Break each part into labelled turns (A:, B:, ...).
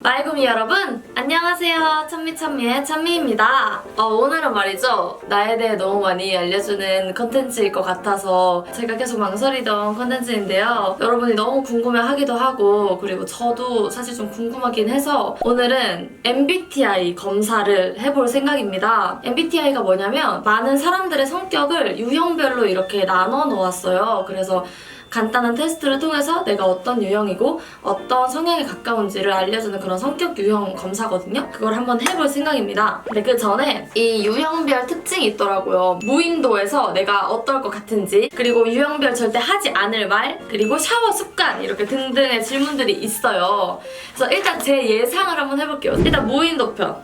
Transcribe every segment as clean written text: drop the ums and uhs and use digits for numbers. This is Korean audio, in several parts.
A: 마이구미 여러분! 안녕하세요. 찬미찬미의 찬미입니다. 오늘은 말이죠. 나에 대해 너무 많이 알려주는 컨텐츠일 것 같아서 제가 계속 망설이던 컨텐츠인데요. 여러분이 너무 궁금해하기도 하고 그리고 저도 사실 좀 궁금하긴 해서 오늘은 MBTI 검사를 해볼 생각입니다. MBTI가 뭐냐면 많은 사람들의 성격을 유형별로 이렇게 나눠 놓았어요. 그래서 간단한 테스트를 통해서 내가 어떤 유형이고 어떤 성향에 가까운지를 알려주는 그런 성격 유형 검사거든요. 그걸 한번 해볼 생각입니다. 근데 그 전에 이 유형별 특징이 있더라고요. 무인도에서 내가 어떨 것 같은지, 그리고 유형별 절대 하지 않을 말, 그리고 샤워 습관 이렇게 등등의 질문들이 있어요. 그래서 일단 제 예상을 한번 해볼게요. 일단 무인도 편.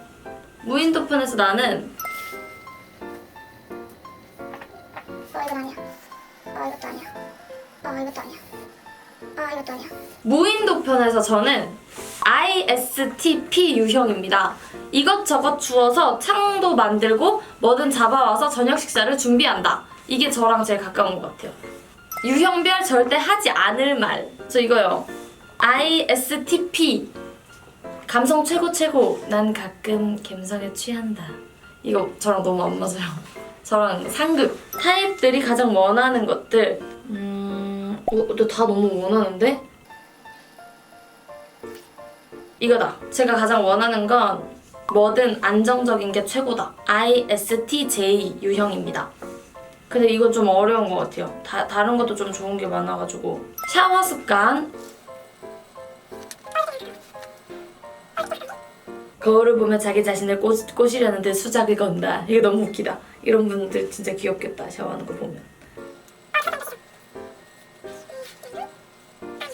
A: 무인도 편에서 나는
B: 이건 아니야. 이것도 아니야. 이것도 아니야. 이것도 아니야.
A: 무인도 편에서 저는 ISTP 유형입니다. 이것저것 주워서 창도 만들고 뭐든 잡아와서 저녁 식사를 준비한다. 이게 저랑 제일 가까운 것 같아요. 유형별 절대 하지 않을 말. 저 이거요. ISTP. 감성 최고 최고. 난 가끔 감성에 취한다. 이거 저랑 너무 안 맞아요. 저랑 상급. 타입들이 가장 원하는 것들. 근데 다 너무 원하는데? 이거다. 제가 가장 원하는 건 뭐든 안정적인 게 최고다. ISTJ 유형입니다. 근데 이건 좀 어려운 것 같아요. 다른 것도 좀 좋은 게 많아가지고. 샤워 습관. 거울을 보며 자기 자신을 꼬시려는 듯 수작을 건다. 이거 너무 웃기다. 이런 분들 진짜 귀엽겠다. 샤워하는 거 보면.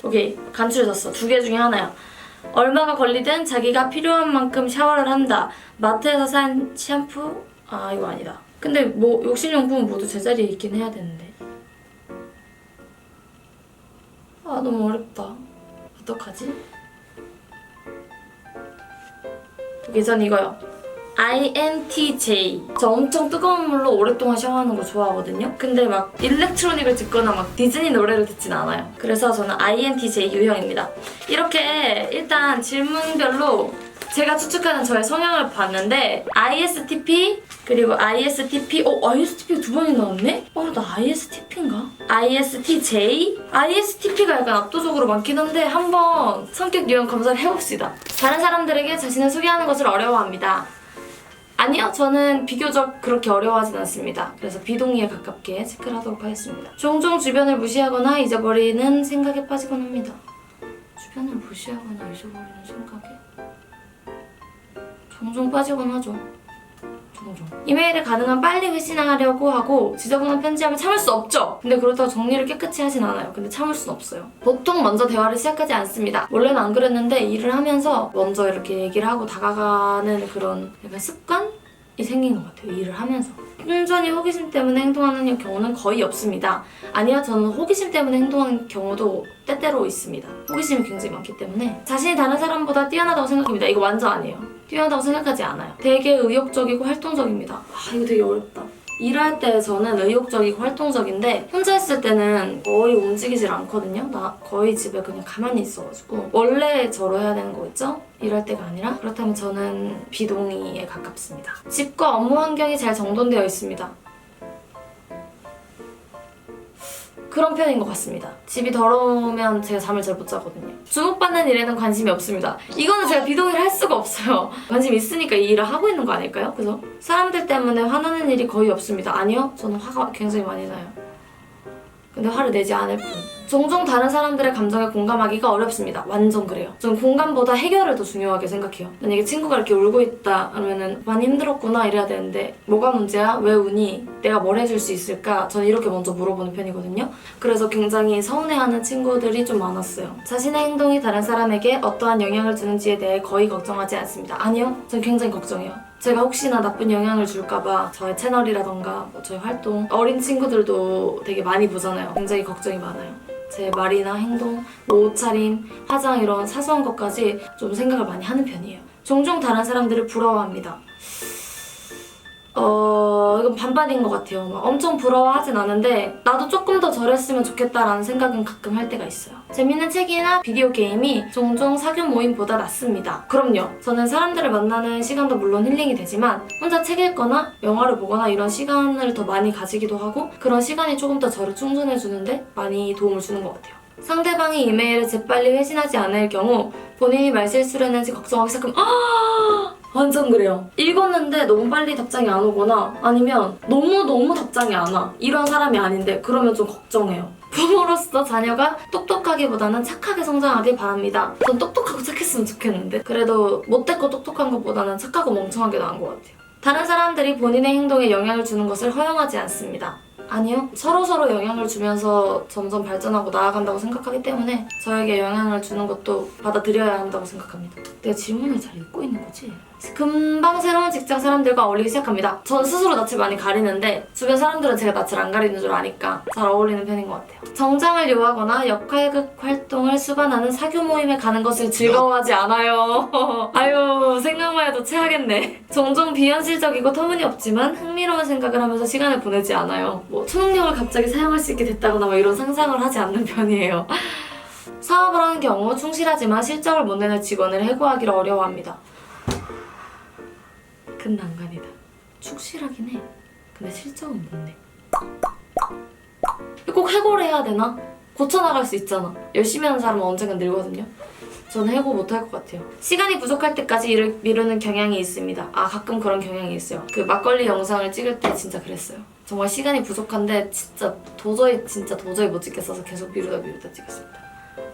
A: 오케이, 간추려졌어. 2개 중에 하나야. 얼마가 걸리든 자기가 필요한 만큼 샤워를 한다. 마트에서 산 샴푸? 이거 아니다. 근데 뭐 욕실용품은 모두 제자리에 있긴 해야 되는데. 너무 어렵다. 어떡하지? 오케이, 전 이거요. INTJ. 저 엄청 뜨거운 물로 오랫동안 샤워하는 거 좋아하거든요. 근데 막 일렉트로닉을 듣거나 막 디즈니 노래를 듣진 않아요. 그래서 저는 INTJ 유형입니다. 이렇게 일단 질문별로 제가 추측하는 저의 성향을 봤는데 ISTP 그리고 ISTP ISTP가 2번이 나왔네? 나 ISTP인가? ISTJ? ISTP가 약간 압도적으로 많긴 한데 한번 성격 유형 검사를 해봅시다. 다른 사람들에게 자신을 소개하는 것을 어려워합니다. 아니요, 저는 비교적 그렇게 어려워하진 않습니다. 그래서 비동의에 가깝게 체크를 하도록 하겠습니다. 종종 주변을 무시하거나 잊어버리는 생각에 빠지곤 합니다. 주변을 무시하거나 잊어버리는 생각에? 종종 빠지곤 하죠. 종종. 이메일을 가능한 빨리 회신하려고 하고 지저분한 편지하면 참을 수 없죠. 근데 그렇다고 정리를 깨끗이 하진 않아요. 근데 참을 순 없어요. 보통 먼저 대화를 시작하지 않습니다. 원래는 안 그랬는데 일을 하면서 먼저 이렇게 얘기를 하고 다가가는 그런 약간 습관이 생긴 것 같아요. 일을 하면서. 순전히 호기심 때문에 행동하는 경우는 거의 없습니다. 아니요, 저는 호기심 때문에 행동하는 경우도 때때로 있습니다. 호기심이 굉장히 많기 때문에 자신이 다른 사람보다 뛰어나다고 생각합니다. 이거 완전 아니에요. 뛰어나다고 생각하지 않아요. 되게 의욕적이고 활동적입니다. 이거 되게 어렵다. 일할 때 저는 의욕적이고 활동적인데 혼자 있을 때는 거의 움직이질 않거든요. 나 거의 집에 그냥 가만히 있어가지고 원래 저로 해야 되는 거겠죠? 일할 때가 아니라? 그렇다면 저는 비동의에 가깝습니다. 집과 업무 환경이 잘 정돈되어 있습니다. 그런 편인 것 같습니다. 집이 더러우면 제가 잠을 잘 못 자거든요. 주목받는 일에는 관심이 없습니다. 이거는 제가 비동의를 할 수가 없어요. 관심이 있으니까 이 일을 하고 있는 거 아닐까요? 그래서 사람들 때문에 화나는 일이 거의 없습니다. 아니요, 저는 화가 굉장히 많이 나요. 근데 화를 내지 않을 뿐. 종종 다른 사람들의 감정에 공감하기가 어렵습니다. 완전 그래요. 저는 공감보다 해결을 더 중요하게 생각해요. 만약에 친구가 이렇게 울고 있다 하면은 많이 힘들었구나 이래야 되는데 뭐가 문제야? 왜 우니? 내가 뭘 해줄 수 있을까? 저는 이렇게 먼저 물어보는 편이거든요. 그래서 굉장히 서운해하는 친구들이 좀 많았어요. 자신의 행동이 다른 사람에게 어떠한 영향을 주는지에 대해 거의 걱정하지 않습니다. 아니요, 전 굉장히 걱정해요. 제가 혹시나 나쁜 영향을 줄까봐 저의 채널이라던가 저의 활동, 어린 친구들도 되게 많이 보잖아요. 굉장히 걱정이 많아요. 제 말이나 행동, 옷차림, 화장 이런 사소한 것까지 좀 생각을 많이 하는 편이에요. 종종 다른 사람들을 부러워합니다. 이건 반반인 것 같아요. 막 엄청 부러워하진 않은데 나도 조금 더 저랬으면 좋겠다라는 생각은 가끔 할 때가 있어요. 재밌는 책이나 비디오 게임이 종종 사교 모임보다 낫습니다. 그럼요. 저는 사람들을 만나는 시간도 물론 힐링이 되지만 혼자 책 읽거나 영화를 보거나 이런 시간을 더 많이 가지기도 하고 그런 시간이 조금 더 저를 충전해주는데 많이 도움을 주는 것 같아요. 상대방이 이메일을 재빨리 회신하지 않을 경우 본인이 말실수를 했는지 걱정하기 시작하면 완전 그래요. 읽었는데 너무 빨리 답장이 안 오거나 아니면 너무 답장이 안 와. 이런 사람이 아닌데 그러면 좀 걱정해요. 부모로서 자녀가 똑똑하기보다는 착하게 성장하길 바랍니다. 전 똑똑하고 착했으면 좋겠는데 그래도 못됐고 똑똑한 것보다는 착하고 멍청한 게 나은 것 같아요. 다른 사람들이 본인의 행동에 영향을 주는 것을 허용하지 않습니다. 아니요. 서로서로 영향을 주면서 점점 발전하고 나아간다고 생각하기 때문에 저에게 영향을 주는 것도 받아들여야 한다고 생각합니다. 내가 질문을 잘 읽고 있는 거지? 금방 새로운 직장 사람들과 어울리기 시작합니다. 전 스스로 낯을 많이 가리는데 주변 사람들은 제가 낯을 안 가리는 줄 아니까 잘 어울리는 편인 것 같아요. 정장을 요하거나 역할극 활동을 수반하는 사교 모임에 가는 것을 즐거워하지 않아요. 아유, 생각만 해도 체하겠네. 종종 비현실적이고 터무니없지만 흥미로운 생각을 하면서 시간을 보내지 않아요. 뭐 초능력을 갑자기 사용할 수 있게 됐다거나 뭐 이런 상상을 하지 않는 편이에요. 사업을 하는 경우 충실하지만 실적을 못 내는 직원을 해고하기를 어려워합니다. 큰 난관이다. 충실하긴 해. 근데 실적은 못 내. 꼭 해고를 해야 되나? 고쳐나갈 수 있잖아. 열심히 하는 사람은 언젠간 늘거든요. 저는 해고 못할 것 같아요. 시간이 부족할 때까지 일을 미루는 경향이 있습니다. 가끔 그런 경향이 있어요. 그 막걸리 영상을 찍을 때 진짜 그랬어요. 정말 시간이 부족한데 진짜 도저히 못 찍겠어서 계속 미루다 찍었습니다.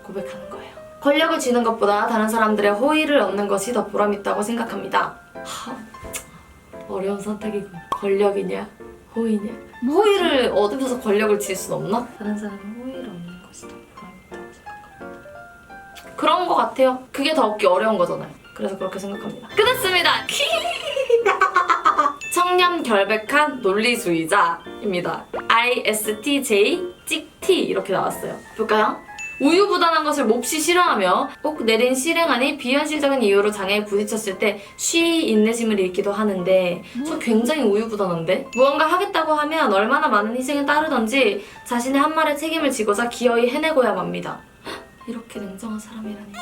A: 고백하는 거예요. 권력을 쥐는 것보다 다른 사람들의 호의를 얻는 것이 더 보람있다고 생각합니다. 어려운 선택이군. 권력이냐? 호의냐? 호의를 얻으면서 권력을 쥘 순 없나? 다른 사람의 호의를 얻는 것이 더 보람있다고 생각합니다. 그런 것 같아요. 그게 더 얻기 어려운 거잖아요. 그래서 그렇게 생각합니다. 끝났습니다. 청렴 결백한 논리주의자입니다. ISTJ 찍T 이렇게 나왔어요. 볼까요? 우유부단한 것을 몹시 싫어하며 꼭 내린 실행안이 비현실적인 이유로 장애에 부딪혔을 때 쉬 인내심을 잃기도 하는데 저 굉장히 우유부단한데? 무언가 하겠다고 하면 얼마나 많은 희생을 따르던지 자신의 한 말에 책임을 지고자 기어이 해내고야 맙니다. 이렇게 냉정한 사람이라니.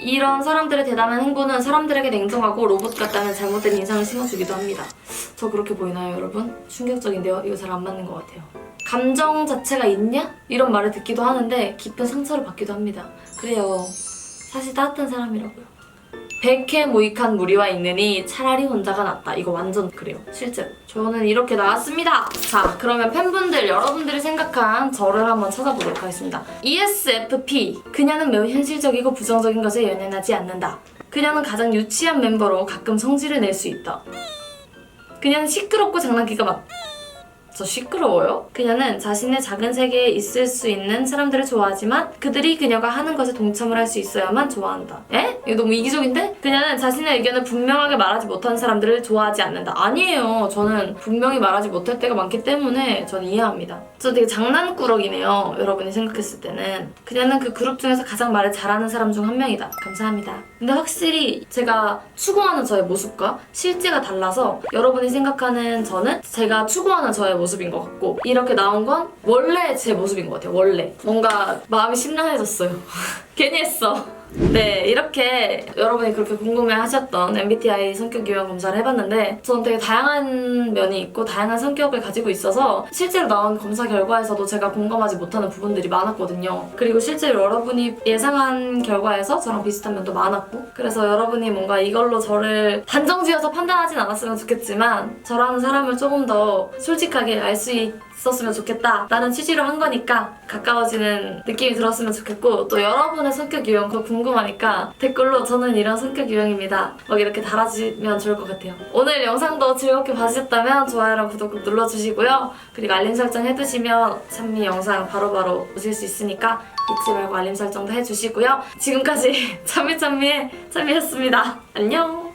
A: 이런 사람들의 대담한 행보는 사람들에게 냉정하고 로봇 같다는 잘못된 인상을 심어주기도 합니다. 저 그렇게 보이나요, 여러분? 충격적인데요? 이거 잘 안 맞는 것 같아요. 감정 자체가 있냐? 이런 말을 듣기도 하는데 깊은 상처를 받기도 합니다. 그래요. 사실 따뜻한 사람이라고요. 백해 무익한 무리와 있느니 차라리 혼자가 낫다. 이거 완전 그래요. 실제로. 저는 이렇게 나왔습니다. 자, 그러면 팬분들, 여러분들이 생각한 저를 한번 찾아보도록 하겠습니다. ESFP. 그녀는 매우 현실적이고 부정적인 것에 연연하지 않는다. 그녀는 가장 유치한 멤버로 가끔 성질을 낼 수 있다. 그녀는 시끄럽고 장난기가 많다. 저 시끄러워요? 그녀는 자신의 작은 세계에 있을 수 있는 사람들을 좋아하지만 그들이 그녀가 하는 것에 동참을 할 수 있어야만 좋아한다. 에? 이거 너무 이기적인데? 그녀는 자신의 의견을 분명하게 말하지 못하는 사람들을 좋아하지 않는다. 아니에요. 저는 분명히 말하지 못할 때가 많기 때문에 전 이해합니다. 저 되게 장난꾸러기네요. 여러분이 생각했을 때는. 그녀는 그 그룹 중에서 가장 말을 잘하는 사람 중 한 명이다. 감사합니다. 근데 확실히 제가 추구하는 저의 모습과 실제가 달라서 여러분이 생각하는 저는 제가 추구하는 저의 모습인 것 같고 이렇게 나온 건 원래 제 모습인 것 같아요. 원래 뭔가 마음이 심란해졌어요. 괜히 했어. 네, 이렇게 여러분이 그렇게 궁금해하셨던 MBTI 성격 유형 검사를 해봤는데 저는 되게 다양한 면이 있고 다양한 성격을 가지고 있어서 실제로 나온 검사 결과에서도 제가 공감하지 못하는 부분들이 많았거든요. 그리고 실제로 여러분이 예상한 결과에서 저랑 비슷한 면도 많았고 그래서 여러분이 뭔가 이걸로 저를 단정지어서 판단하진 않았으면 좋겠지만 저라는 사람을 조금 더 솔직하게 알 수 있었으면 좋겠다 라는 취지로 한 거니까 가까워지는 느낌이 들었으면 좋겠고 또 여러분의 성격 유형도 궁금하니까 댓글로 저는 이런 성격 유형입니다 막 이렇게 달아주면 좋을 것 같아요. 오늘 영상도 즐겁게 봐주셨다면 좋아요랑 구독 꼭 눌러주시고요. 그리고 알림 설정 해두시면 찬미 영상 바로바로 보실 수 있으니까 잊지 말고 알림 설정도 해주시고요. 지금까지 찬미의 찬미였습니다. 안녕.